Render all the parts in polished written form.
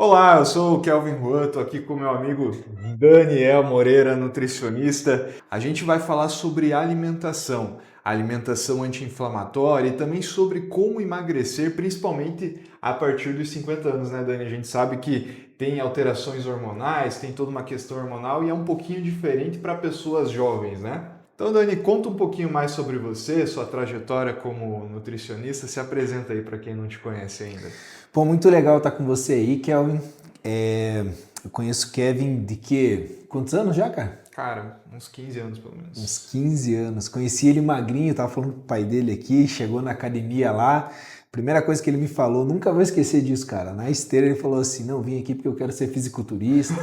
Olá, eu sou o Kelvin Juan, tô aqui com meu amigo Daniel Moreira, nutricionista. A gente vai falar sobre alimentação anti-inflamatória e também sobre como emagrecer, principalmente a partir dos 50 anos, né, Dani? A gente sabe que tem alterações hormonais, tem toda uma questão hormonal e é um pouquinho diferente para pessoas jovens, né? Então, Dani, conta um pouquinho mais sobre você, sua trajetória como nutricionista. Se apresenta aí para quem não te conhece ainda. Pô, muito legal estar com você aí, Kelvin. Eu conheço o Kevin de quê? Quantos anos já, cara? Cara, uns 15 anos pelo menos. Uns 15 anos. Conheci ele magrinho, tava falando com o pai dele aqui, chegou na academia lá. Primeira coisa que ele me falou, nunca vou esquecer disso, cara. Na esteira ele falou assim: não, vim aqui porque eu quero ser fisiculturista.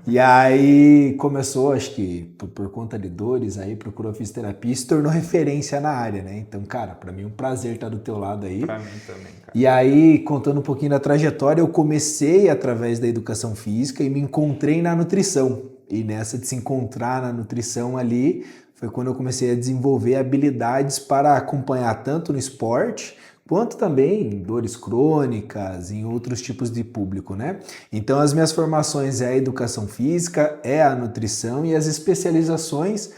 E aí começou, acho que por conta de dores, aí procurou fisioterapia e se tornou referência na área, né? Então, cara, pra mim é um prazer estar do teu lado aí. Pra mim também, cara. E aí, contando um pouquinho da trajetória, eu comecei através da educação física e me encontrei na nutrição. E nessa de se encontrar na nutrição ali, foi quando eu comecei a desenvolver habilidades para acompanhar tanto no esporte, quanto também em dores crônicas, em outros tipos de público, né? Então, as minhas formações é a educação física, é a nutrição e as especializações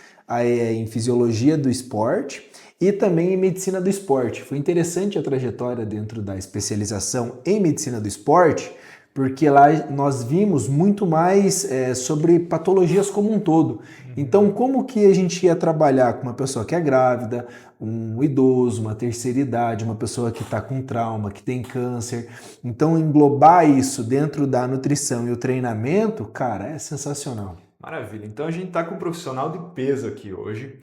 em fisiologia do esporte e também em medicina do esporte. Foi interessante a trajetória dentro da especialização em medicina do esporte, porque lá nós vimos muito mais sobre patologias como um todo. Então, como que a gente ia trabalhar com uma pessoa que é grávida, um idoso, uma terceira idade, uma pessoa que está com trauma, que tem câncer. Então, englobar isso dentro da nutrição e o treinamento, cara, é sensacional. Maravilha. Então a gente está com um profissional de peso aqui hoje.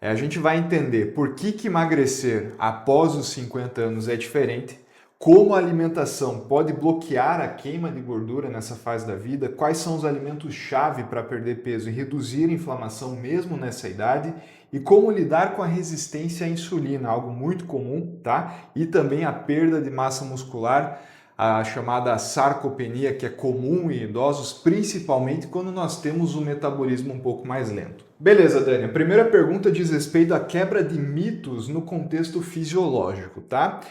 A gente vai entender por que emagrecer após os 50 anos é diferente, como a alimentação pode bloquear a queima de gordura nessa fase da vida, quais são os alimentos-chave para perder peso e reduzir a inflamação mesmo nessa idade, e como lidar com a resistência à insulina, algo muito comum, tá? E também a perda de massa muscular, a chamada sarcopenia, que é comum em idosos, principalmente quando nós temos um metabolismo um pouco mais lento. Beleza, Dani. A primeira pergunta diz respeito à quebra de mitos no contexto fisiológico, tá?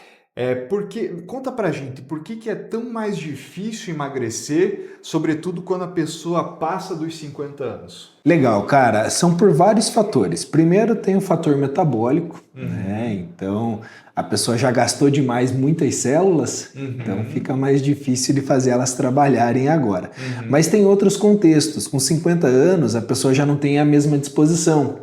Conta pra gente, por que é tão mais difícil emagrecer, sobretudo quando a pessoa passa dos 50 anos? Legal, cara. São por vários fatores. Primeiro tem o fator metabólico, né? Então a pessoa já gastou demais muitas células, então fica mais difícil de fazer elas trabalharem agora. Mas tem outros contextos. Com 50 anos a pessoa já não tem a mesma disposição.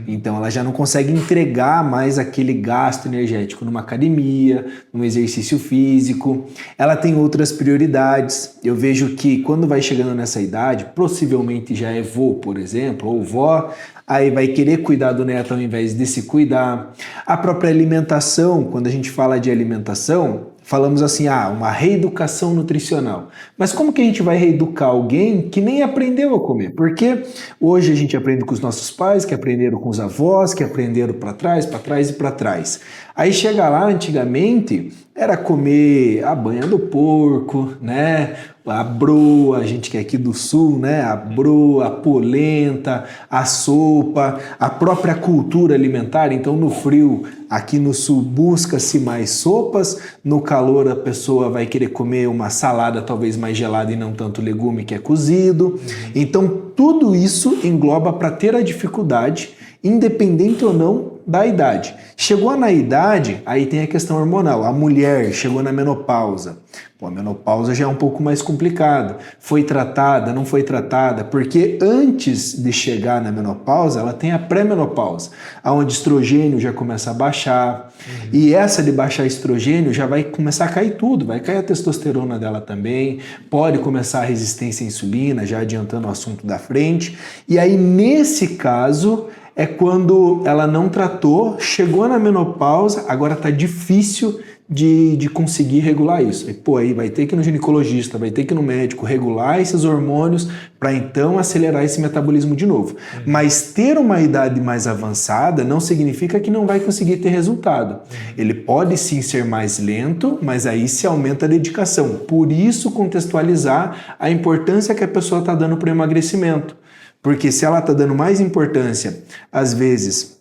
Então ela já não consegue entregar mais aquele gasto energético numa academia, num exercício físico. Ela tem outras prioridades. Eu vejo que quando vai chegando nessa idade, possivelmente já é vô, por exemplo, ou vó, aí vai querer cuidar do neto ao invés de se cuidar. A própria alimentação, quando a gente fala de alimentação, falamos assim, uma reeducação nutricional. Mas como que a gente vai reeducar alguém que nem aprendeu a comer? Porque hoje a gente aprende com os nossos pais, que aprenderam com os avós, que aprenderam para trás e para trás. Aí chega lá, antigamente, era comer a banha do porco, né? A broa, a gente que é aqui do sul, né? A broa, a polenta, a sopa, a própria cultura alimentar. Então, no frio, aqui no sul, busca-se mais sopas. No calor, a pessoa vai querer comer uma salada talvez mais gelada e não tanto legume que é cozido. Então, tudo isso engloba para ter a dificuldade, independente ou não da idade. Chegou na idade, aí tem a questão hormonal. A mulher chegou na menopausa. Pô, a menopausa já é um pouco mais complicado. Foi tratada, não foi tratada? Porque antes de chegar na menopausa, ela tem a pré-menopausa, onde o estrogênio já começa a baixar. E essa de baixar estrogênio já vai começar a cair tudo. Vai cair a testosterona dela também. Pode começar a resistência à insulina, já adiantando o assunto da frente. E aí, nesse caso, é quando ela não tratou, chegou na menopausa, agora está difícil de conseguir regular isso. E, aí vai ter que ir no ginecologista, vai ter que ir no médico regular esses hormônios para então acelerar esse metabolismo de novo. Mas ter uma idade mais avançada não significa que não vai conseguir ter resultado. Ele pode sim ser mais lento, mas aí se aumenta a dedicação. Por isso contextualizar a importância que a pessoa está dando para o emagrecimento. Porque se ela está dando mais importância, às vezes,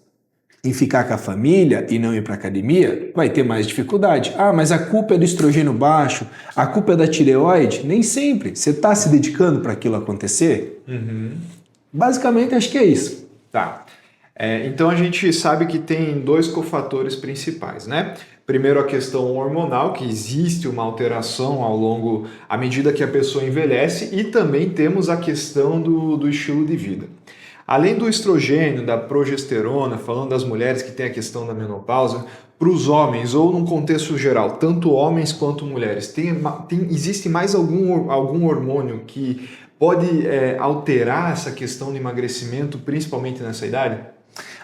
em ficar com a família e não ir para academia, vai ter mais dificuldade. Ah, mas a culpa é do estrogênio baixo, a culpa é da tireoide? Nem sempre. Você está se dedicando para aquilo acontecer? Basicamente, acho que é isso. Tá. Então a gente sabe que tem dois cofatores principais, né? Primeiro, a questão hormonal, que existe uma alteração à medida que a pessoa envelhece, e também temos a questão do estilo de vida. Além do estrogênio, da progesterona, falando das mulheres que têm a questão da menopausa, para os homens, ou num contexto geral, tanto homens quanto mulheres, existe mais algum hormônio que pode alterar essa questão de emagrecimento, principalmente nessa idade?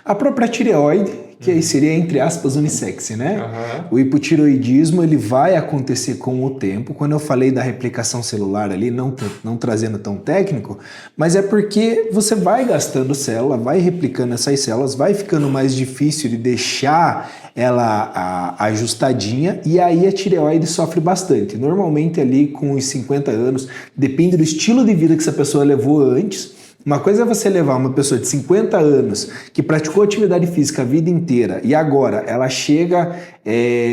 A própria tireoide, que aí seria, entre aspas, unissexe, né? Uhum. O hipotireoidismo, ele vai acontecer com o tempo. Quando eu falei da replicação celular ali, não trazendo tão técnico, mas é porque você vai gastando célula, vai replicando essas células, vai ficando mais difícil de deixar ela ajustadinha, e aí a tireoide sofre bastante. Normalmente ali com os 50 anos, depende do estilo de vida que essa pessoa levou antes. Uma coisa é você levar uma pessoa de 50 anos que praticou atividade física a vida inteira e agora ela chega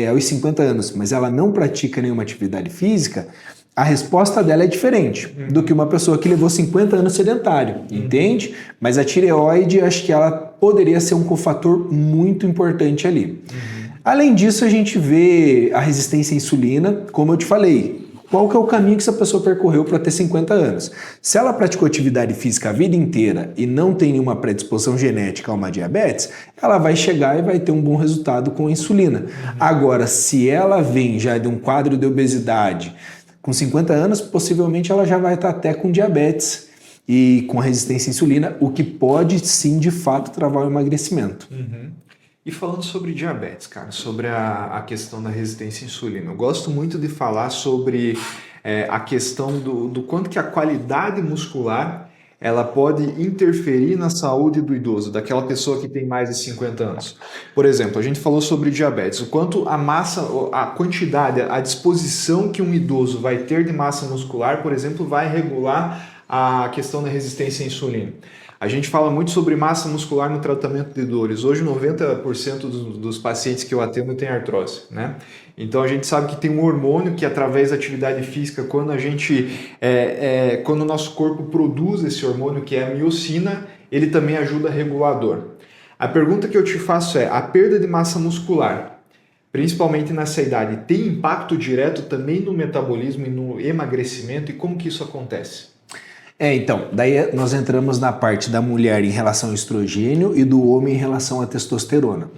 aos 50 anos, mas ela não pratica nenhuma atividade física, a resposta dela é diferente do que uma pessoa que levou 50 anos sedentário, entende? Mas a tireoide, acho que ela poderia ser um cofator muito importante ali. Além disso, a gente vê a resistência à insulina, como eu te falei. Qual que é o caminho que essa pessoa percorreu para ter 50 anos? Se ela praticou atividade física a vida inteira e não tem nenhuma predisposição genética a uma diabetes, ela vai chegar e vai ter um bom resultado com a insulina. Agora, se ela vem já de um quadro de obesidade, com 50 anos, possivelmente ela já vai estar até com diabetes e com resistência à insulina, o que pode sim, de fato, travar o emagrecimento. E falando sobre diabetes, cara, sobre a questão da resistência à insulina, eu gosto muito de falar sobre a questão do quanto que a qualidade muscular ela pode interferir na saúde do idoso, daquela pessoa que tem mais de 50 anos. Por exemplo, a gente falou sobre diabetes, o quanto a massa, a quantidade, a disposição que um idoso vai ter de massa muscular, por exemplo, vai regular a questão da resistência à insulina. A gente fala muito sobre massa muscular no tratamento de dores. Hoje, 90% dos pacientes que eu atendo têm artrose, né? Então, a gente sabe que tem um hormônio que, através da atividade física, quando o nosso corpo produz esse hormônio, que é a miocina, ele também ajuda a regular a dor. A pergunta que eu te faço é, a perda de massa muscular, principalmente nessa idade, tem impacto direto também no metabolismo e no emagrecimento? E como que isso acontece? Então, daí nós entramos na parte da mulher em relação ao estrogênio e do homem em relação à testosterona.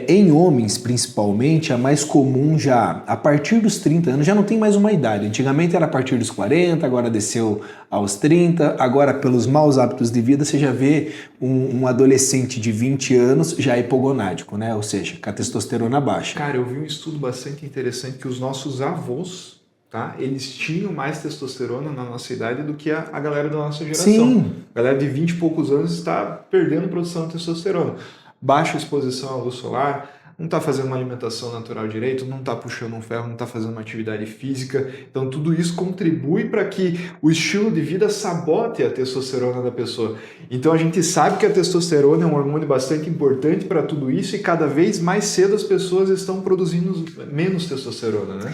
Em homens, principalmente, é mais comum já, a partir dos 30 anos, já não tem mais uma idade. Antigamente era a partir dos 40, agora desceu aos 30, agora pelos maus hábitos de vida você já vê um adolescente de 20 anos já hipogonádico, né? Ou seja, com a testosterona baixa. Cara, eu vi um estudo bastante interessante que os nossos avós, tá? Eles tinham mais testosterona na nossa idade do que a galera da nossa geração. Sim. A galera de 20 e poucos anos está perdendo produção de testosterona. Baixa exposição à luz solar, não está fazendo uma alimentação natural direito, não está puxando um ferro, não está fazendo uma atividade física. Então tudo isso contribui para que o estilo de vida sabote a testosterona da pessoa. Então a gente sabe que a testosterona é um hormônio bastante importante para tudo isso e cada vez mais cedo as pessoas estão produzindo menos testosterona, né?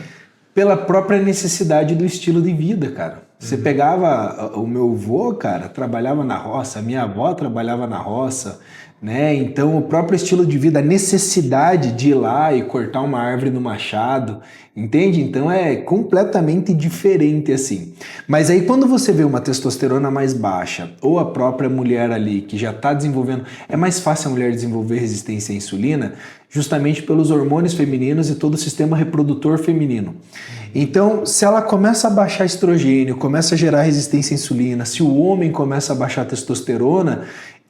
Pela própria necessidade do estilo de vida, cara. Você pegava o meu avô, cara, trabalhava na roça, a minha avó trabalhava na roça, né? Então, o próprio estilo de vida, a necessidade de ir lá e cortar uma árvore no machado, entende? Então, é completamente diferente assim. Mas aí, quando você vê uma testosterona mais baixa, ou a própria mulher ali que já está desenvolvendo, é mais fácil a mulher desenvolver resistência à insulina, justamente pelos hormônios femininos e todo o sistema reprodutor feminino. Então, se ela começa a baixar estrogênio, começa a gerar resistência à insulina, se o homem começa a baixar testosterona,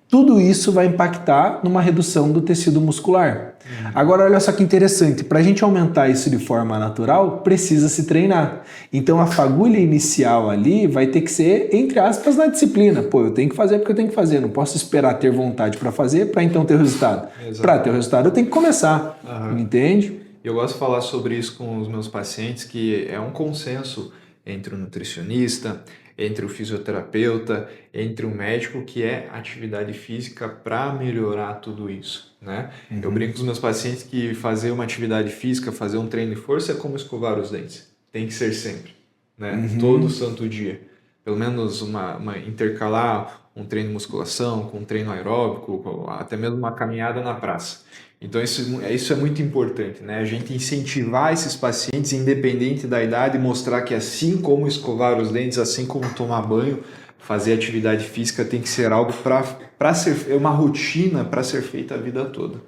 tudo isso vai impactar numa redução do tecido muscular. Agora, olha só que interessante, para a gente aumentar isso de forma natural, precisa se treinar. Então, a fagulha inicial ali vai ter que ser, entre aspas, na disciplina. Pô, eu tenho que fazer porque eu tenho que fazer, não posso esperar ter vontade para fazer para então ter o resultado. Para ter o resultado, eu tenho que começar, entende? Eu gosto de falar sobre isso com os meus pacientes, que é um consenso entre o nutricionista, entre o fisioterapeuta, entre o médico, que é atividade física para melhorar tudo isso, né? Eu brinco com os meus pacientes que fazer uma atividade física, fazer um treino de força é como escovar os dentes. Tem que ser sempre, né? Todo santo dia. Pelo menos intercalar um treino de musculação com um treino aeróbico, até mesmo uma caminhada na praça. Então isso é muito importante, né? A gente incentivar esses pacientes, independente da idade, mostrar que assim como escovar os dentes, assim como tomar banho, fazer atividade física tem que ser algo para ser uma rotina para ser feita a vida toda.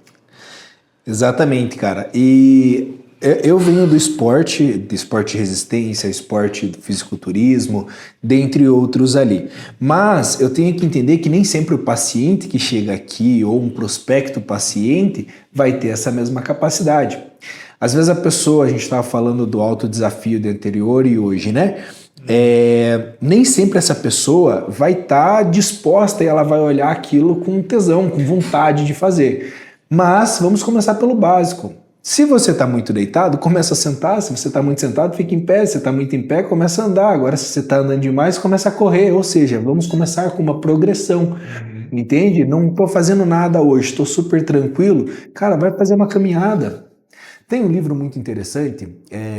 Exatamente, cara. E eu venho do esporte, de esporte de resistência, esporte do fisiculturismo, dentre outros ali. Mas eu tenho que entender que nem sempre o paciente que chega aqui ou um prospecto paciente vai ter essa mesma capacidade. Às vezes a pessoa, a gente estava falando do alto desafio de anterior e hoje, né? Nem sempre essa pessoa vai estar disposta e ela vai olhar aquilo com tesão, com vontade de fazer. Mas vamos começar pelo básico. Se você está muito deitado, começa a sentar. Se você está muito sentado, fica em pé. Se você está muito em pé, começa a andar. Agora, se você está andando demais, começa a correr. Ou seja, vamos começar com uma progressão. Entende? Não estou fazendo nada hoje, estou super tranquilo. Cara, vai fazer uma caminhada. Tem um livro muito interessante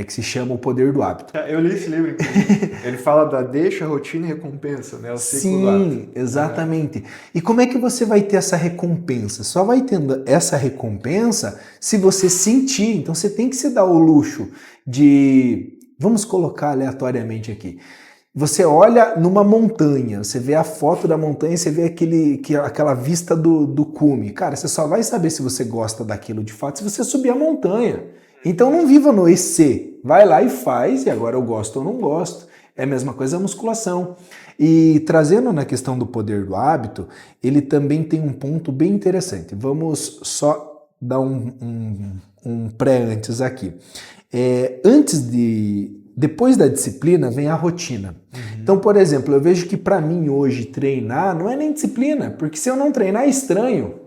que se chama O Poder do Hábito. Eu li esse livro, inclusive. Ele fala da deixa, rotina e recompensa, né? O ciclo do hábito. Sim, exatamente. E como é que você vai ter essa recompensa? Só vai tendo essa recompensa se você sentir. Então você tem que se dar o luxo de... Vamos colocar aleatoriamente aqui. Você olha numa montanha, você vê a foto da montanha, você vê aquela vista do cume. Cara, você só vai saber se você gosta daquilo de fato se você subir a montanha. Então não viva no EC. Vai lá e faz, e agora eu gosto ou não gosto. É a mesma coisa a musculação. E trazendo na questão do poder do hábito, ele também tem um ponto bem interessante. Vamos só dar um pré antes aqui. Depois da disciplina vem a rotina. Então, por exemplo, eu vejo que para mim hoje treinar não é nem disciplina, porque se eu não treinar é estranho,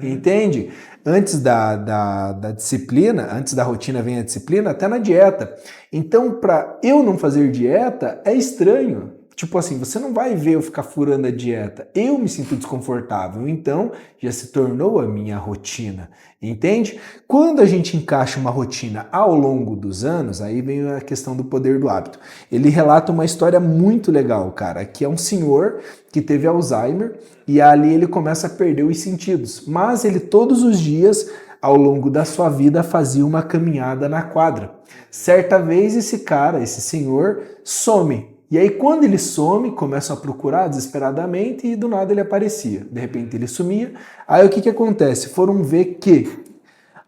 entende? Antes da disciplina, antes da rotina vem a disciplina, até na dieta. Então, para eu não fazer dieta é estranho. Tipo assim, você não vai ver eu ficar furando a dieta. Eu me sinto desconfortável, então já se tornou a minha rotina, entende? Quando a gente encaixa uma rotina ao longo dos anos, aí vem a questão do poder do hábito. Ele relata uma história muito legal, cara, que é um senhor que teve Alzheimer e ali ele começa a perder os sentidos. Mas ele todos os dias, ao longo da sua vida, fazia uma caminhada na quadra. Certa vez esse senhor some. E aí quando ele some, começam a procurar desesperadamente e do nada ele aparecia. De repente ele sumia. Aí o que acontece? Foram ver que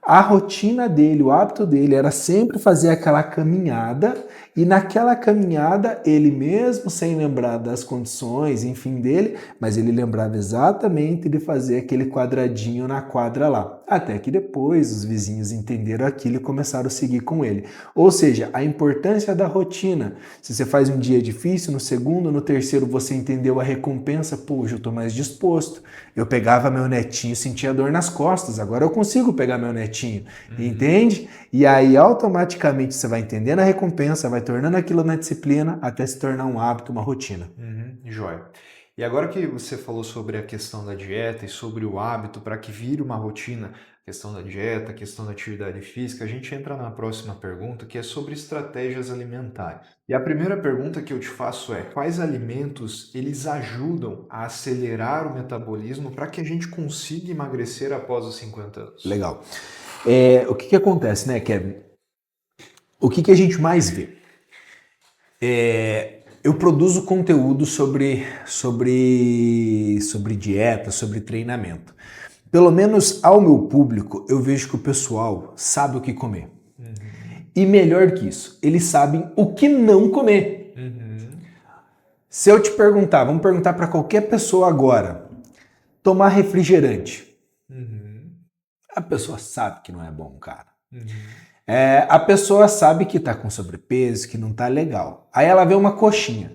a rotina dele, o hábito dele era sempre fazer aquela caminhada e naquela caminhada ele mesmo sem lembrar das condições, enfim, dele, mas ele lembrava exatamente de fazer aquele quadradinho na quadra lá. Até que depois os vizinhos entenderam aquilo e começaram a seguir com ele. Ou seja, a importância da rotina. Se você faz um dia difícil, no segundo, no terceiro você entendeu a recompensa, pô, hoje eu estou mais disposto. Eu pegava meu netinho, sentia dor nas costas, agora eu consigo pegar meu netinho, entende? E aí automaticamente você vai entendendo a recompensa, vai tornando aquilo na disciplina até se tornar um hábito, uma rotina. Joia. E agora que você falou sobre a questão da dieta e sobre o hábito para que vire uma rotina, a questão da dieta, a questão da atividade física, a gente entra na próxima pergunta, que é sobre estratégias alimentares. E a primeira pergunta que eu te faço é: quais alimentos eles ajudam a acelerar o metabolismo para que a gente consiga emagrecer após os 50 anos? Legal. O que acontece, né, Kevin? O que a gente mais vê? Eu produzo conteúdo sobre dieta, sobre treinamento. Pelo menos ao meu público, eu vejo que o pessoal sabe o que comer. E melhor que isso, eles sabem o que não comer. Se eu te perguntar, vamos perguntar para qualquer pessoa agora, tomar refrigerante. A pessoa sabe que não é bom, cara. A pessoa sabe que tá com sobrepeso, que não tá legal. Aí ela vê uma coxinha.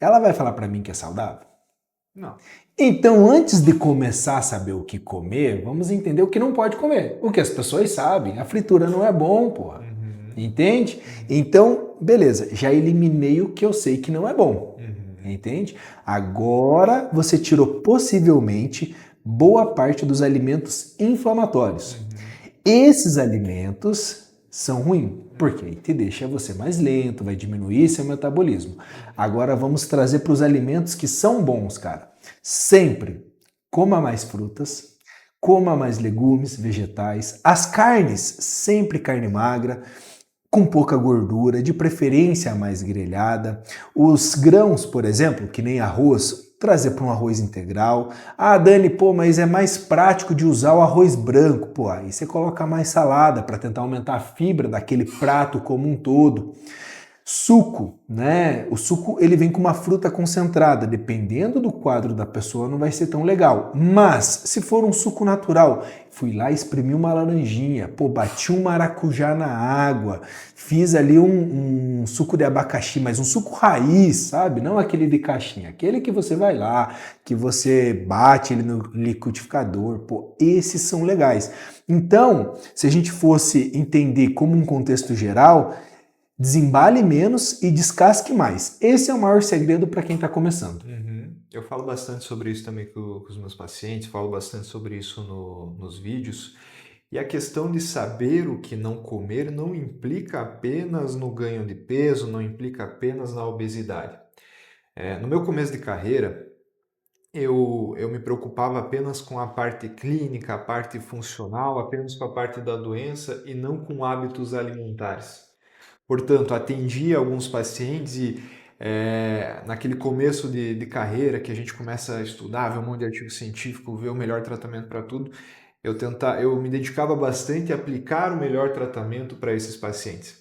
Ela vai falar para mim que é saudável? Não. Então, antes de começar a saber o que comer, vamos entender o que não pode comer. O que as pessoas sabem. A fritura não é bom, porra. Entende? Então, beleza. Já eliminei o que eu sei que não é bom. entende? Agora você tirou possivelmente boa parte dos alimentos inflamatórios. Esses alimentos são ruins, porque te deixa você mais lento, vai diminuir seu metabolismo. Agora vamos trazer para os alimentos que são bons, cara. Sempre coma mais frutas, coma mais legumes, vegetais. As carnes, sempre carne magra, com pouca gordura, de preferência mais grelhada. Os grãos, por exemplo, que nem arroz, trazer para um arroz integral. Ah, Dani, pô, mas é mais prático de usar o arroz branco. Pô, aí você coloca mais salada para tentar aumentar a fibra daquele prato como um todo. Suco, né? O suco ele vem com uma fruta concentrada, dependendo do quadro da pessoa não vai ser tão legal. Mas se for um suco natural, fui lá espremi uma laranjinha, pô, bati um maracujá na água, fiz ali um suco de abacaxi, mas um suco raiz, sabe? Não aquele de caixinha, aquele que você vai lá, que você bate ele no liquidificador, pô, esses são legais. Então, se a gente fosse entender como um contexto geral, desembale menos e descasque mais. Esse é o maior segredo para quem está começando. Eu falo bastante sobre isso também com os meus pacientes, falo bastante sobre isso nos vídeos. E a questão de saber o que não comer não implica apenas no ganho de peso, não implica apenas na obesidade. No meu começo de carreira, eu me preocupava apenas com a parte clínica, a parte funcional, apenas com a parte da doença e não com hábitos alimentares. Portanto, atendi alguns pacientes e naquele começo de carreira que a gente começa a estudar, ver um monte de artigo científico, ver o melhor tratamento para tudo, eu me dedicava bastante a aplicar o melhor tratamento para esses pacientes.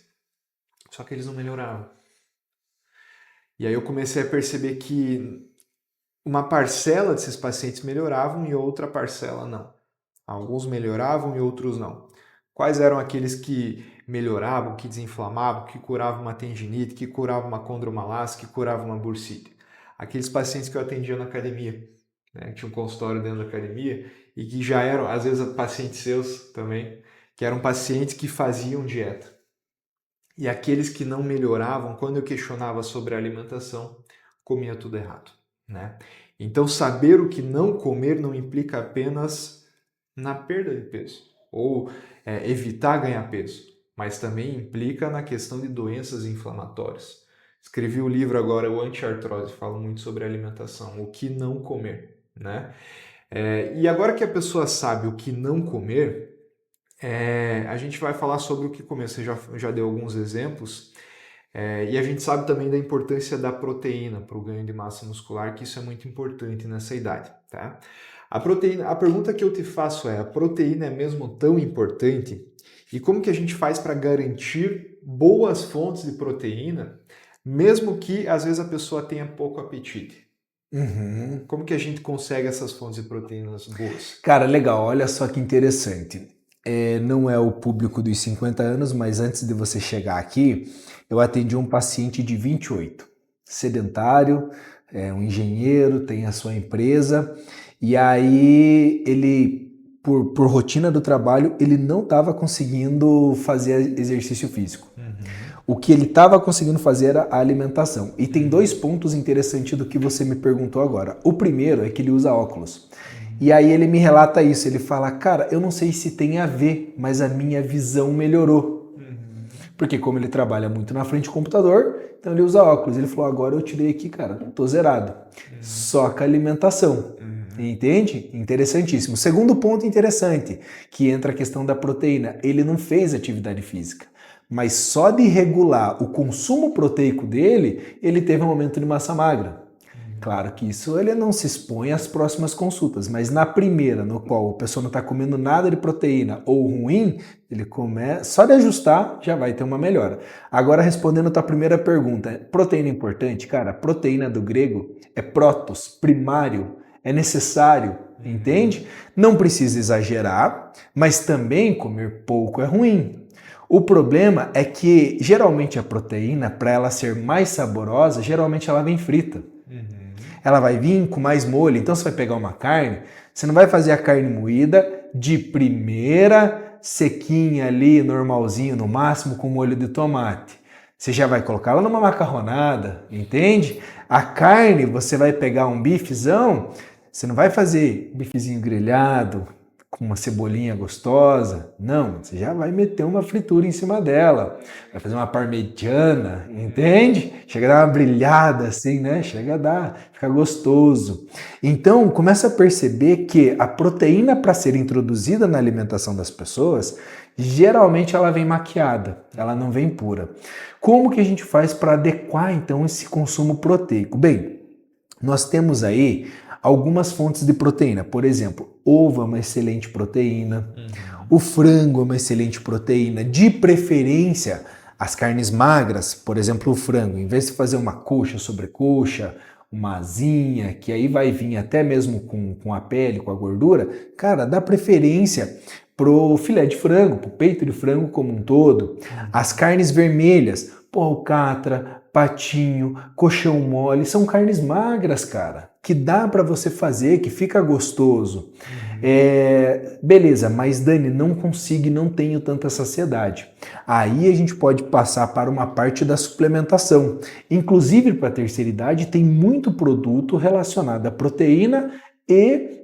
Só que eles não melhoravam. E aí eu comecei a perceber que uma parcela desses pacientes melhoravam e outra parcela não. Alguns melhoravam e outros não. Quais eram aqueles que melhoravam, que desinflamavam, que curavam uma tendinite, que curavam uma condromalácia, que curavam uma bursite? Aqueles pacientes que eu atendia na academia, né? Tinha um consultório dentro da academia e que já eram, às vezes, pacientes seus também, que eram pacientes que faziam dieta. E aqueles que não melhoravam, quando eu questionava sobre a alimentação, comia tudo errado, né? Então, saber o que não comer não implica apenas na perda de peso ou evitar ganhar peso, mas também implica na questão de doenças inflamatórias. Escrevi o livro agora, o Anti-Artrose, falo muito sobre alimentação, o que não comer, né? E agora que a pessoa sabe o que não comer, a gente vai falar sobre o que comer. Você já deu alguns exemplos. E a gente sabe também da importância da proteína para o ganho de massa muscular, que isso é muito importante nessa idade, tá? A pergunta que eu te faço é: a proteína é mesmo tão importante? E como que a gente faz para garantir boas fontes de proteína, mesmo que às vezes a pessoa tenha pouco apetite? Como que a gente consegue essas fontes de proteínas boas? Cara, legal, olha só que interessante. Não é o público dos 50 anos, mas antes de você chegar aqui, eu atendi um paciente de 28, sedentário, um engenheiro, tem a sua empresa, e aí ele, por rotina do trabalho, ele não estava conseguindo fazer exercício físico. O que ele estava conseguindo fazer era a alimentação. E tem dois pontos interessantes do que você me perguntou agora. O primeiro é que ele usa óculos. E aí ele me relata isso, ele fala: cara, eu não sei se tem a ver, mas a minha visão melhorou. Porque como ele trabalha muito na frente do computador, então ele usa óculos. Ele falou: agora eu tirei aqui, cara, tô zerado. Só com a alimentação. Entende? Interessantíssimo. Segundo ponto interessante, que entra a questão da proteína. Ele não fez atividade física, mas só de regular o consumo proteico dele, ele teve um aumento de massa magra. Claro que isso ele não se expõe às próximas consultas, mas na primeira, no qual a pessoa não está comendo nada de proteína ou ruim, ele começa, só de ajustar já vai ter uma melhora. Agora, respondendo a tua primeira pergunta, proteína é importante? Cara, proteína do grego é protos, primário, é necessário, entende? Não precisa exagerar, mas também comer pouco é ruim. O problema é que geralmente a proteína, para ela ser mais saborosa, geralmente ela vem frita. Ela vai vir com mais molho. Então você vai pegar uma carne, você não vai fazer a carne moída de primeira, sequinha ali, normalzinho, no máximo com molho de tomate. Você já vai colocá-la numa macarronada, entende? A carne, você vai pegar um bifezão, você não vai fazer bifezinho grelhado com uma cebolinha gostosa. Não, você já vai meter uma fritura em cima dela. Vai fazer uma parmegiana, entende? Chega a dar uma brilhada assim, né? Chega a dar, fica gostoso. Então, começa a perceber que a proteína para ser introduzida na alimentação das pessoas, geralmente ela vem maquiada, ela não vem pura. Como que a gente faz para adequar então esse consumo proteico? Bem, nós temos aí algumas fontes de proteína. Por exemplo, ovo é uma excelente proteína, o frango é uma excelente proteína, de preferência as carnes magras, por exemplo, o frango, em vez de fazer uma coxa, sobrecoxa, uma asinha, que aí vai vir até mesmo com a pele, com a gordura, cara, dá preferência pro filé de frango, pro peito de frango como um todo. As carnes vermelhas, alcatra, patinho, coxão mole, são carnes magras, cara, que dá para você fazer, que fica gostoso. Beleza, mas Dani, não consigo, não tenho tanta saciedade. Aí a gente pode passar para uma parte da suplementação. Inclusive para a terceira idade tem muito produto relacionado à proteína e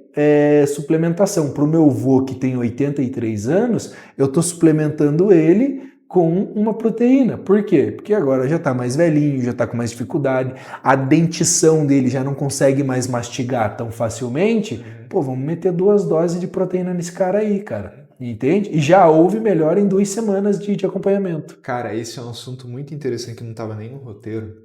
suplementação. Para o meu avô que tem 83 anos, eu estou suplementando ele com uma proteína. Por quê? Porque agora já está mais velhinho, já está com mais dificuldade, a dentição dele já não consegue mais mastigar tão facilmente. Vamos meter 2 doses de proteína nesse cara aí, cara. Entende? E já houve melhora em 2 semanas de acompanhamento. Cara, esse é um assunto muito interessante que não estava nem no roteiro,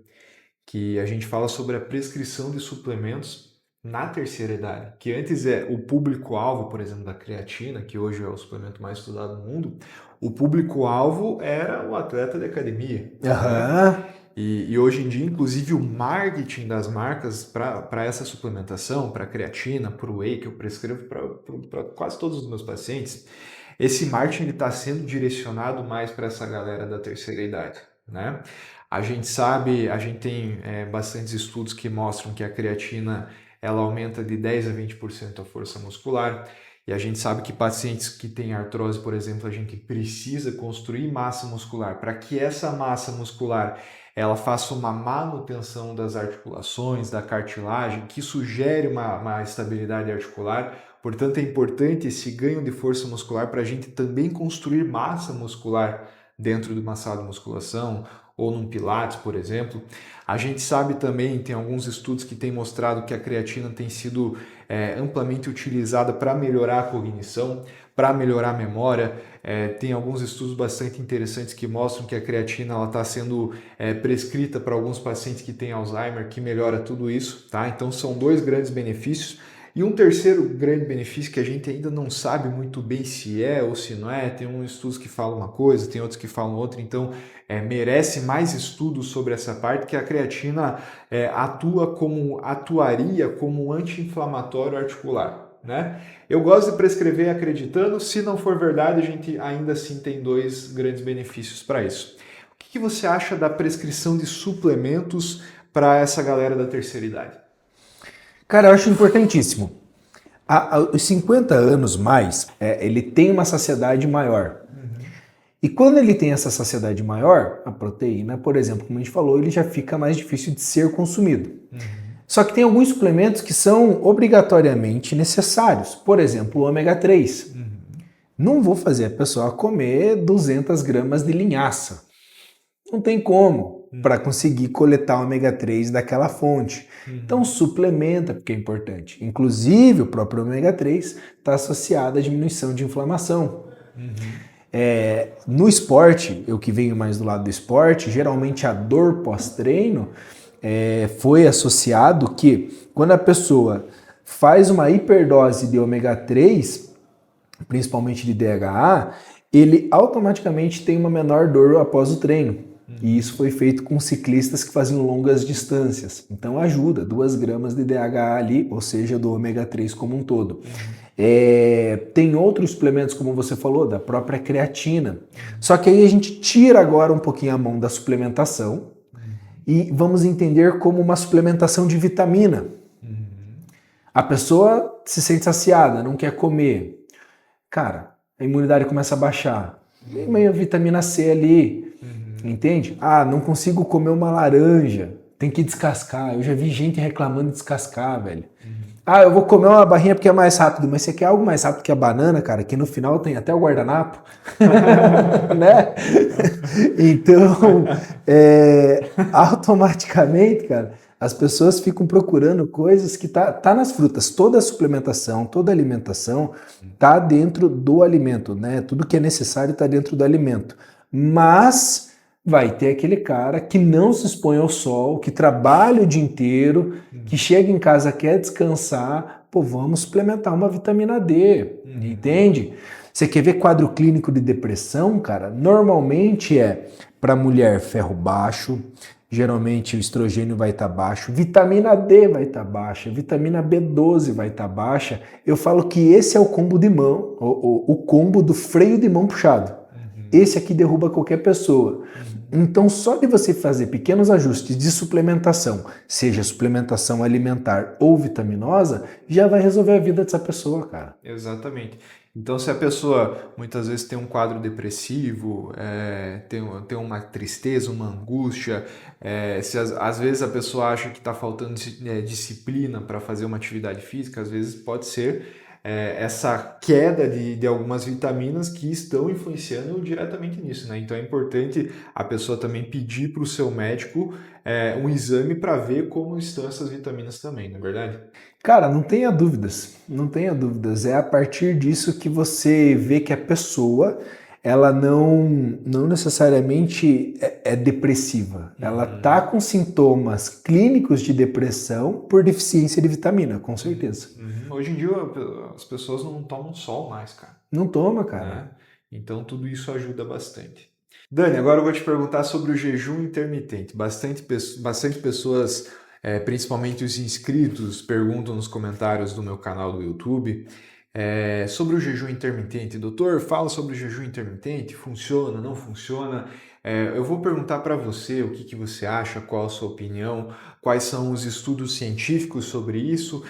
que a gente fala sobre a prescrição de suplementos na terceira idade, que antes o público-alvo, por exemplo, da creatina, que hoje é o suplemento mais estudado no mundo, o público-alvo era o atleta de academia. Né? E hoje em dia, inclusive, o marketing das marcas para essa suplementação, para a creatina, para o whey, que eu prescrevo para quase todos os meus pacientes, esse marketing está sendo direcionado mais para essa galera da terceira idade. Né? A gente sabe, a gente tem bastantes estudos que mostram que a creatina ela aumenta de 10 a 20% a força muscular. E a gente sabe que pacientes que têm artrose, por exemplo, a gente precisa construir massa muscular para que essa massa muscular ela faça uma manutenção das articulações, da cartilagem, que sugere uma estabilidade articular. Portanto, é importante esse ganho de força muscular para a gente também construir massa muscular dentro de uma sala de musculação ou num pilates, por exemplo. A gente sabe também, tem alguns estudos que têm mostrado que a creatina tem sido amplamente utilizada para melhorar a cognição, para melhorar a memória. Tem alguns estudos bastante interessantes que mostram que a creatina está sendo prescrita para alguns pacientes que têm Alzheimer, que melhora tudo isso. Tá? Então são 2 grandes benefícios. E um terceiro grande benefício que a gente ainda não sabe muito bem se é ou se não é, tem uns estudos que falam uma coisa, tem outros que falam outra, então merece mais estudos sobre essa parte, que a creatina atuaria como um anti-inflamatório articular. Né? Eu gosto de prescrever acreditando, se não for verdade, a gente ainda assim tem 2 grandes benefícios para isso. O que você acha da prescrição de suplementos para essa galera da terceira idade? Cara, eu acho importantíssimo. Os 50 anos mais, ele tem uma saciedade maior. E quando ele tem essa saciedade maior, a proteína, por exemplo, como a gente falou, ele já fica mais difícil de ser consumido. Só que tem alguns suplementos que são obrigatoriamente necessários. Por exemplo, o ômega 3. Não vou fazer a pessoa comer 200 gramas de linhaça. Não tem como para conseguir coletar o ômega 3 daquela fonte. Então suplementa, porque é importante. Inclusive o próprio ômega 3 está associado à diminuição de inflamação. No esporte, eu que venho mais do lado do esporte, geralmente a dor pós-treino foi associado que quando a pessoa faz uma hiperdose de ômega 3, principalmente de DHA, ele automaticamente tem uma menor dor após o treino. E isso foi feito com ciclistas que faziam longas distâncias. Então ajuda, 2 gramas de DHA ali, ou seja, do ômega 3 como um todo. Tem outros suplementos, como você falou, da própria creatina. Só que aí a gente tira agora um pouquinho a mão da suplementação e vamos entender como uma suplementação de vitamina. A pessoa se sente saciada, não quer comer. Cara, a imunidade começa a baixar. Tem meio vitamina C ali. Entende? Ah, não consigo comer uma laranja, tem que descascar. Eu já vi gente reclamando de descascar, velho. Ah, eu vou comer uma barrinha porque é mais rápido, mas você quer algo mais rápido que a banana, cara, que no final tem até o guardanapo, né? Então, automaticamente, cara, as pessoas ficam procurando coisas que tá nas frutas. Toda a suplementação, toda a alimentação tá dentro do alimento, né? Tudo que é necessário tá dentro do alimento. Mas vai ter aquele cara que não se expõe ao sol, que trabalha o dia inteiro, que chega em casa, quer descansar, pô, vamos suplementar uma vitamina D, entende? Você quer ver quadro clínico de depressão, cara? Normalmente é para mulher ferro baixo, geralmente o estrogênio vai estar baixo, vitamina D vai estar baixa, vitamina B12 vai estar baixa. Eu falo que esse é o combo de mão, o combo do freio de mão puxado. Esse aqui derruba qualquer pessoa. Então, só de você fazer pequenos ajustes de suplementação, seja suplementação alimentar ou vitaminosa, já vai resolver a vida dessa pessoa, cara. Exatamente. Então, se a pessoa muitas vezes tem um quadro depressivo, tem uma tristeza, uma angústia, se às vezes a pessoa acha que está faltando disciplina para fazer uma atividade física, às vezes pode ser essa queda de algumas vitaminas que estão influenciando diretamente nisso, né? Então é importante a pessoa também pedir para o seu médico um exame para ver como estão essas vitaminas também, não é verdade? Cara, não tenha dúvidas, não tenha dúvidas. É a partir disso que você vê que a pessoa, ela não necessariamente é depressiva. Ela tá com sintomas clínicos de depressão por deficiência de vitamina, com certeza. Hoje em dia as pessoas não tomam sol mais, cara. Não toma, cara. Né? Então tudo isso ajuda bastante. Dani, agora eu vou te perguntar sobre o jejum intermitente. Bastante pessoas, principalmente os inscritos, perguntam nos comentários do meu canal do YouTube sobre o jejum intermitente. Doutor, fala sobre o jejum intermitente, funciona, não funciona? Eu vou perguntar para você o que você acha, qual a sua opinião, quais são os estudos científicos sobre isso,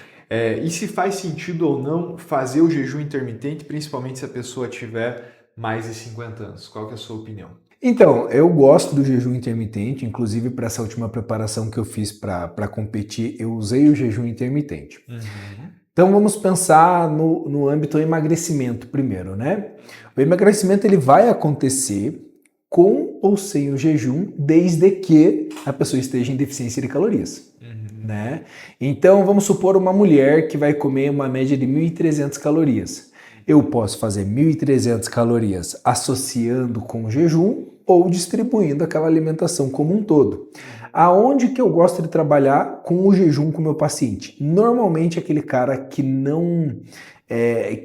e se faz sentido ou não fazer o jejum intermitente, principalmente se a pessoa tiver mais de 50 anos. Qual que é a sua opinião? Então, eu gosto do jejum intermitente, inclusive para essa última preparação que eu fiz para competir, eu usei o jejum intermitente. Então vamos pensar no âmbito emagrecimento primeiro, né? O emagrecimento ele vai acontecer com ou sem o jejum, desde que a pessoa esteja em deficiência de calorias. Né? Então vamos supor uma mulher que vai comer uma média de 1.300 calorias. Eu posso fazer 1.300 calorias associando com o jejum ou distribuindo aquela alimentação como um todo. Aonde que eu gosto de trabalhar com o jejum com o meu paciente? Normalmente aquele cara que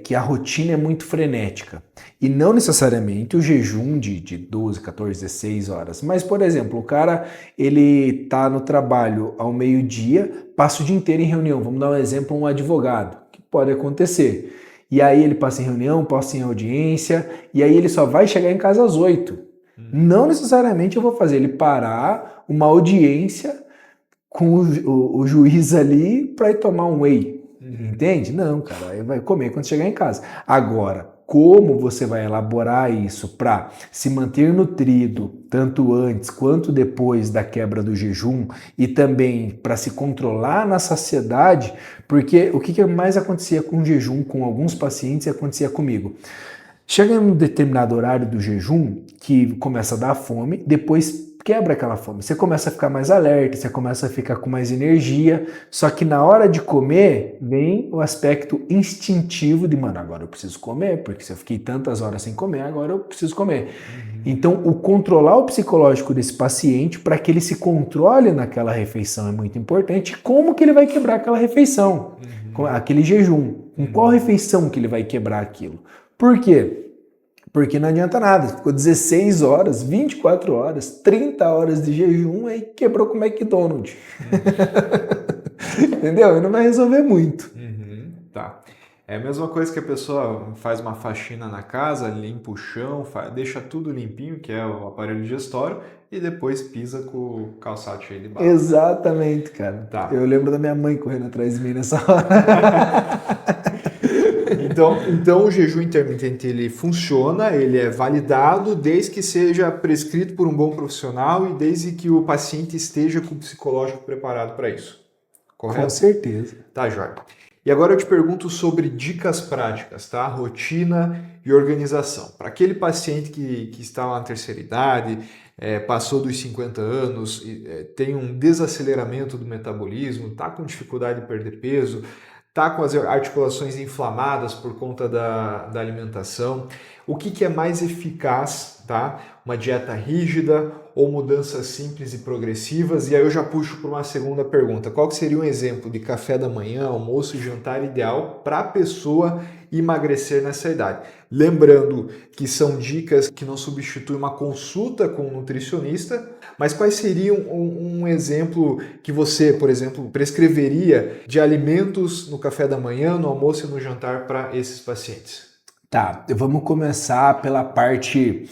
que a rotina é muito frenética. E não necessariamente o jejum de 12, 14, 16 horas. Mas, por exemplo, o cara ele tá no trabalho ao meio-dia, passa o dia inteiro em reunião. Vamos dar um exemplo, um advogado, que pode acontecer. E aí ele passa em reunião, passa em audiência, e aí ele só vai chegar em casa às 8. Não necessariamente eu vou fazer ele parar uma audiência com o juiz ali para ir tomar um whey. Entende? Não, cara, aí vai comer quando chegar em casa. Agora, como você vai elaborar isso para se manter nutrido, tanto antes quanto depois da quebra do jejum, e também para se controlar na saciedade, porque o que mais acontecia com o jejum com alguns pacientes e acontecia comigo? Chega em um determinado horário do jejum que começa a dar fome, depois quebra aquela fome. Você começa a ficar mais alerta, você começa a ficar com mais energia, só que na hora de comer vem o aspecto instintivo de, mano, agora eu preciso comer, porque se eu fiquei tantas horas sem comer, agora eu preciso comer. Então, o controlar o psicológico desse paciente para que ele se controle naquela refeição é muito importante. Como que ele vai quebrar aquela refeição? Aquele jejum. Com qual refeição que ele vai quebrar aquilo? Por quê? Porque não adianta nada, ficou 16 horas, 24 horas, 30 horas de jejum, aí quebrou com o McDonald's. Entendeu? E não vai resolver muito. Tá. É a mesma coisa que a pessoa faz uma faxina na casa, limpa o chão, deixa tudo limpinho, que é o aparelho digestório, e depois pisa com o calçado cheio de barro. Exatamente, cara. Tá. Eu lembro da minha mãe correndo atrás de mim nessa hora. Então o jejum intermitente ele funciona, ele é validado desde que seja prescrito por um bom profissional e desde que o paciente esteja com o psicológico preparado para isso. Correto? Com certeza. Tá, joia. E agora eu te pergunto sobre dicas práticas, tá? Rotina e organização. Para aquele paciente que está lá na terceira idade, passou dos 50 anos, tem um desaceleramento do metabolismo, está com dificuldade de perder peso, está com as articulações inflamadas por conta da alimentação. O que é mais eficaz, tá? Uma dieta rígida ou mudanças simples e progressivas? E aí eu já puxo para uma segunda pergunta. Qual que seria um exemplo de café da manhã, almoço e jantar ideal para a pessoa emagrecer nessa idade? Lembrando que são dicas que não substituem uma consulta com um nutricionista, mas quais seriam um exemplo que você, por exemplo, prescreveria de alimentos no café da manhã, no almoço e no jantar para esses pacientes? Tá, vamos começar pela parte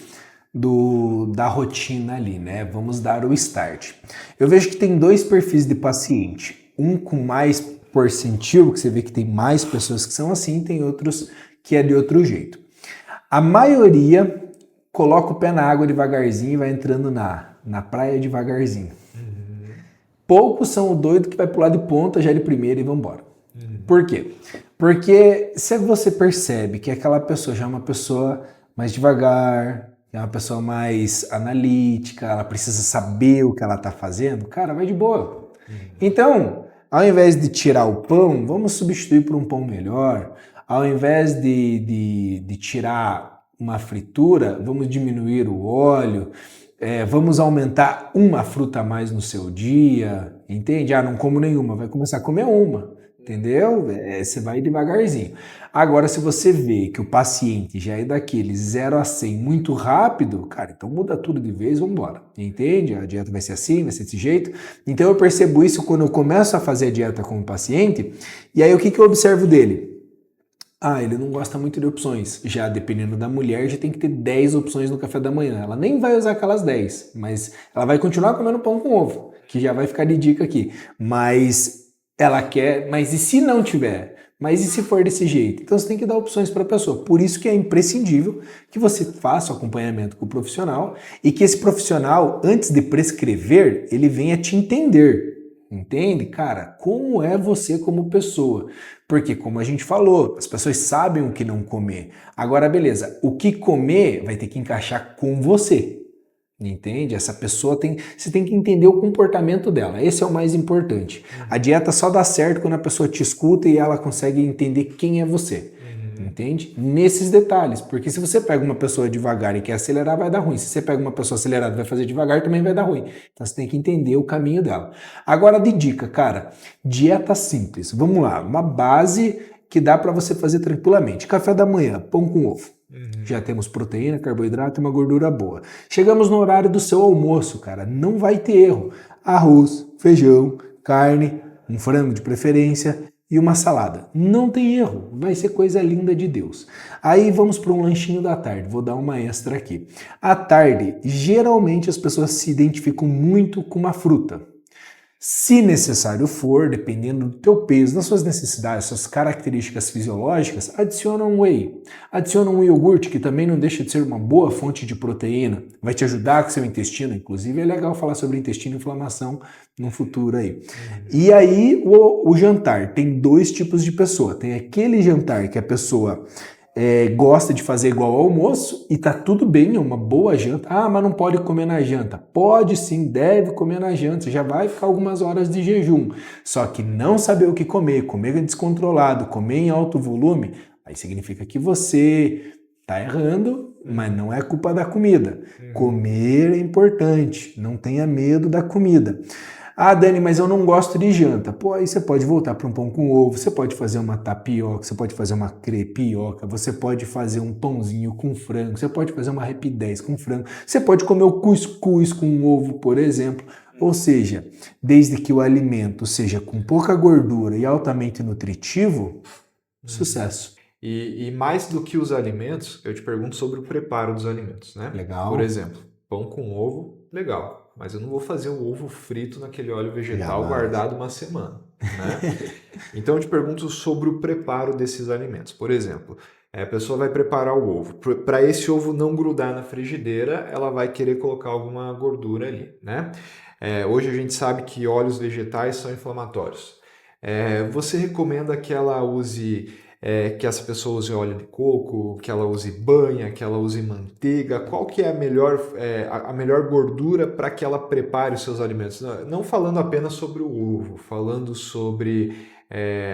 da rotina ali, né? Vamos dar o start. Eu vejo que tem dois perfis de paciente. Um com mais percentil, que você vê que tem mais pessoas que são assim, tem outros que é de outro jeito. A maioria coloca o pé na água devagarzinho e vai entrando na praia devagarzinho. Poucos são o doido que vai pular de ponta já de primeira e vambora. Por quê? Porque se você percebe que aquela pessoa já é uma pessoa mais devagar, é uma pessoa mais analítica, ela precisa saber o que ela está fazendo, cara, vai de boa. Então, ao invés de tirar o pão, vamos substituir por um pão melhor. Ao invés de tirar uma fritura, vamos diminuir o óleo. Vamos aumentar uma fruta a mais no seu dia, entende? Não como nenhuma, vai começar a comer uma. Entendeu? Você vai devagarzinho. Agora, se você vê que o paciente já é daqueles 0 a 100 muito rápido, cara, então muda tudo de vez, vamos embora. Entende? A dieta vai ser assim, vai ser desse jeito. Então eu percebo isso quando eu começo a fazer a dieta com o paciente, e aí o que eu observo dele? Ele não gosta muito de opções. Já dependendo da mulher, já tem que ter 10 opções no café da manhã. Ela nem vai usar aquelas 10, mas ela vai continuar comendo pão com ovo, que já vai ficar de dica aqui. Mas ela quer, mas e se não tiver? Mas e se for desse jeito? Então você tem que dar opções para a pessoa. Por isso que é imprescindível que você faça o acompanhamento com o profissional e que esse profissional, antes de prescrever, ele venha te entender. Entende? Cara, como é você como pessoa? Porque, como a gente falou, as pessoas sabem o que não comer. Agora, beleza, o que comer vai ter que encaixar com você. Entende? Essa pessoa você tem que entender o comportamento dela. Esse é o mais importante. A dieta só dá certo quando a pessoa te escuta e ela consegue entender quem é você. Entende? Nesses detalhes. Porque se você pega uma pessoa devagar e quer acelerar, vai dar ruim. Se você pega uma pessoa acelerada e vai fazer devagar, também vai dar ruim. Então você tem que entender o caminho dela. Agora, de dica, cara, dieta simples. Vamos lá, uma base que dá para você fazer tranquilamente. Café da manhã, pão com ovo. Já temos proteína, carboidrato e uma gordura boa. Chegamos no horário do seu almoço, cara. Não vai ter erro. Arroz, feijão, carne, um frango de preferência e uma salada. Não tem erro. Vai ser coisa linda de Deus. Aí vamos para um lanchinho da tarde. Vou dar uma extra aqui. À tarde, geralmente as pessoas se identificam muito com uma fruta. Se necessário for, dependendo do teu peso, das suas necessidades, suas características fisiológicas, adiciona um whey. Adiciona um iogurte, que também não deixa de ser uma boa fonte de proteína. Vai te ajudar com seu intestino. Inclusive, é legal falar sobre intestino e inflamação no futuro aí. E aí, o jantar. Tem dois tipos de pessoa. Tem aquele jantar que a pessoa gosta de fazer igual ao almoço e tá tudo bem, é uma boa janta. Mas não pode comer na janta. Pode sim, deve comer na janta. Você já vai ficar algumas horas de jejum. Só que não saber o que comer descontrolado, comer em alto volume, aí significa que você tá errando, mas não é culpa da comida. Comer é importante, não tenha medo da comida. Dani, mas eu não gosto de janta. Aí você pode voltar para um pão com ovo, você pode fazer uma tapioca, você pode fazer uma crepioca, você pode fazer um pãozinho com frango, você pode fazer uma rapidez com frango, você pode comer o cuscuz com ovo, por exemplo. Ou seja, desde que o alimento seja com pouca gordura e altamente nutritivo, sucesso. E mais do que os alimentos, eu te pergunto sobre o preparo dos alimentos, né? Legal. Por exemplo, pão com ovo, legal. Mas eu não vou fazer o ovo frito naquele óleo vegetal guardado uma semana. né? Então eu te pergunto sobre o preparo desses alimentos. Por exemplo, a pessoa vai preparar o ovo. Para esse ovo não grudar na frigideira, ela vai querer colocar alguma gordura ali, né? Hoje a gente sabe que óleos vegetais são inflamatórios. Você recomenda que ela use, que essa pessoa use óleo de coco, que ela use banha, que ela use manteiga? Qual que é a melhor gordura para que ela prepare os seus alimentos? Não falando apenas sobre o ovo, falando sobre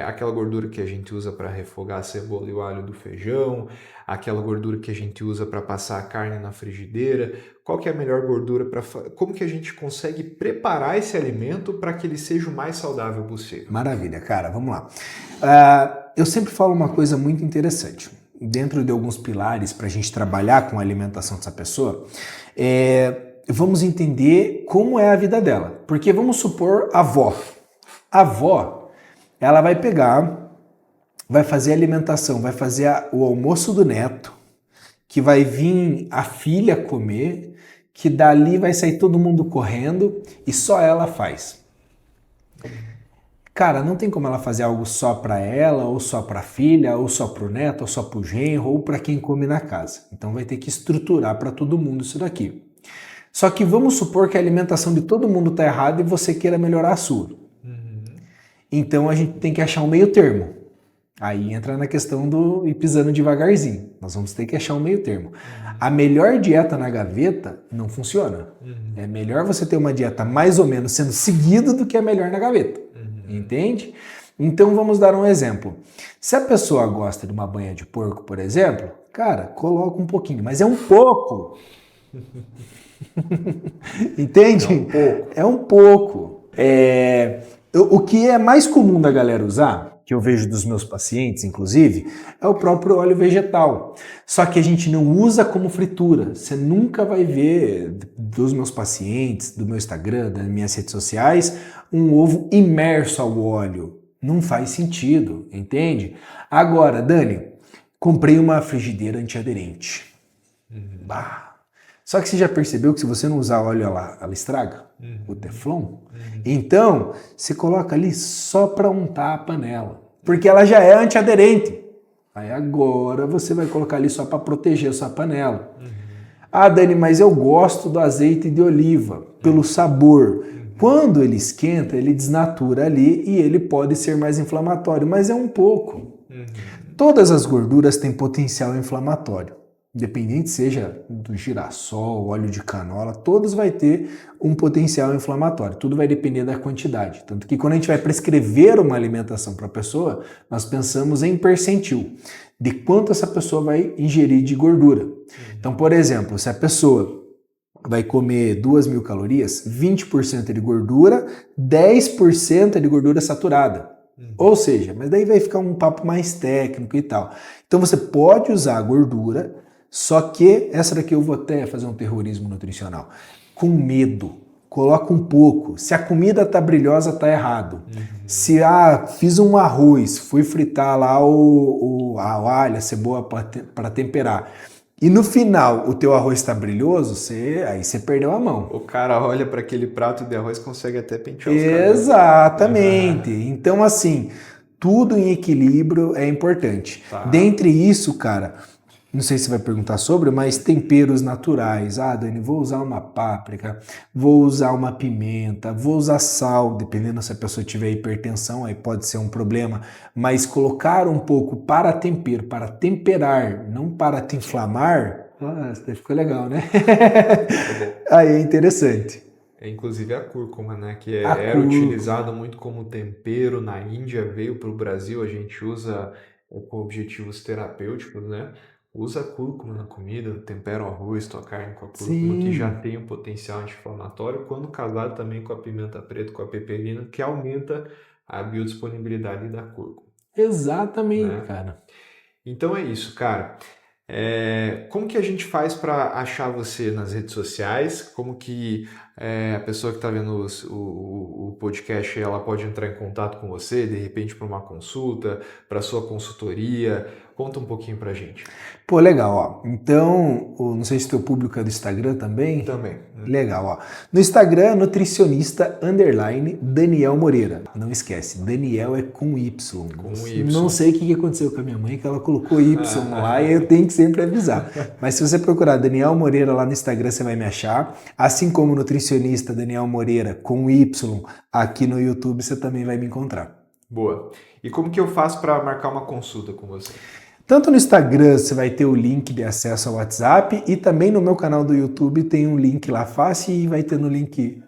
aquela gordura que a gente usa para refogar a cebola e o alho do feijão, aquela gordura que a gente usa para passar a carne na frigideira. Qual que é a melhor gordura como que a gente consegue preparar esse alimento para que ele seja o mais saudável possível? Maravilha, cara, vamos lá. Eu sempre falo uma coisa muito interessante. Dentro de alguns pilares para a gente trabalhar com a alimentação dessa pessoa, vamos entender como é a vida dela. Porque vamos supor a avó. A avó, ela vai pegar, vai fazer a alimentação, vai fazer o almoço do neto, que vai vir a filha comer, que dali vai sair todo mundo correndo e só ela faz. Cara, não tem como ela fazer algo só para ela, ou só para a filha, ou só para o neto, ou só para o genro, ou para quem come na casa. Então vai ter que estruturar para todo mundo isso daqui. Só que vamos supor que a alimentação de todo mundo está errada e você queira melhorar a sua. Então a gente tem que achar um meio termo. Aí entra na questão do ir pisando devagarzinho. Nós vamos ter que achar um meio termo. A melhor dieta na gaveta não funciona. É melhor você ter uma dieta mais ou menos sendo seguida do que a melhor na gaveta. Entende? Então vamos dar um exemplo. Se a pessoa gosta de uma banha de porco, por exemplo, cara, coloca um pouquinho, mas é um pouco. Entende? É um pouco. O que é mais comum da galera usar, que eu vejo dos meus pacientes, inclusive, é o próprio óleo vegetal. Só que a gente não usa como fritura. Você nunca vai ver dos meus pacientes, do meu Instagram, das minhas redes sociais, um ovo imerso ao óleo. Não faz sentido, entende? Agora, Dani, comprei uma frigideira antiaderente. Bah. Só que você já percebeu que se você não usar óleo, ela estraga? O Teflon? Então, você coloca ali só para untar a panela, porque ela já é antiaderente. Aí agora você vai colocar ali só para proteger a sua panela. Ah, Dani, mas eu gosto do azeite de oliva, pelo sabor. Quando ele esquenta, ele desnatura ali e ele pode ser mais inflamatório, mas é um pouco. Todas as gorduras têm potencial inflamatório. Independente seja do girassol, óleo de canola, todos vai ter um potencial inflamatório. Tudo vai depender da quantidade. Tanto que quando a gente vai prescrever uma alimentação para a pessoa, nós pensamos em percentil, de quanto essa pessoa vai ingerir de gordura. Então, por exemplo, se a pessoa vai comer 2.000 calorias, 20% é de gordura, 10% é de gordura saturada. Ou seja, mas daí vai ficar um papo mais técnico e tal. Então você pode usar a gordura, só que essa daqui eu vou até fazer um terrorismo nutricional. Com medo. Coloca um pouco. Se a comida tá brilhosa, tá errado. Se fiz um arroz, fui fritar lá a alho, a cebola para temperar. E no final o teu arroz está brilhoso, aí você perdeu a mão. O cara olha para aquele prato de arroz e consegue até pentear os cabelos. Exatamente. Então assim, tudo em equilíbrio é importante. Tá. Dentre isso, cara, não sei se você vai perguntar sobre, mas temperos naturais. Ah, Dani, vou usar uma páprica, vou usar uma pimenta, vou usar sal, dependendo se a pessoa tiver hipertensão, aí pode ser um problema. Mas colocar um pouco para tempero, para temperar, não para te inflamar, isso daí ficou legal, né? Aí é interessante. Inclusive a cúrcuma, né? Que era utilizada muito como tempero na Índia, veio para o Brasil, a gente usa com objetivos terapêuticos, né? Usa cúrcuma na comida, tempera o arroz, tua carne com a cúrcuma, que já tem um potencial anti-inflamatório, quando casado também com a pimenta preta, com a peperina, que aumenta a biodisponibilidade da cúrcuma. Exatamente, né? cara. Então é isso, cara. Como que a gente faz para achar você nas redes sociais? Como que A pessoa que está vendo o podcast, ela pode entrar em contato com você, de repente para uma consulta, para sua consultoria. Conta um pouquinho para a gente. Pô, legal, ó. Então, não sei se teu público é do Instagram também. Também. Legal, ó. No Instagram, nutricionista _ Daniel Moreira. Não esquece, Daniel é com Y. Com Y. Não sei o que aconteceu com a minha mãe, que ela colocou Y lá e eu tenho que sempre avisar. Mas se você procurar Daniel Moreira lá no Instagram, você vai me achar. Assim como nutricionista Daniel Moreira com Y aqui no YouTube, você também vai me encontrar. Boa. E como que eu faço para marcar uma consulta com você? Tanto no Instagram você vai ter o link de acesso ao WhatsApp e também no meu canal do YouTube tem um link lá fácil e vai ter no link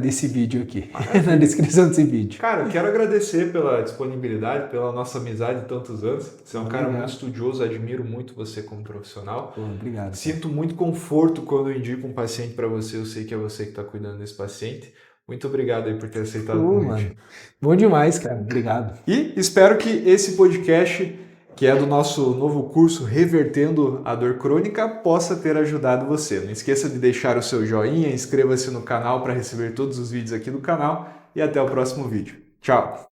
desse vídeo aqui, na descrição desse vídeo. Cara, eu quero agradecer pela disponibilidade, pela nossa amizade de tantos anos. Você é um cara muito estudioso, admiro muito você como profissional. Pô, obrigado. Sinto muito conforto quando eu indico um paciente para você, eu sei que é você que está cuidando desse paciente. Muito obrigado aí por ter aceitado o convite. Mano. Bom demais, cara. Obrigado. E espero que esse podcast, que é do nosso novo curso Revertendo a Dor Crônica, possa ter ajudado você. Não esqueça de deixar o seu joinha, inscreva-se no canal para receber todos os vídeos aqui do canal e até o próximo vídeo. Tchau!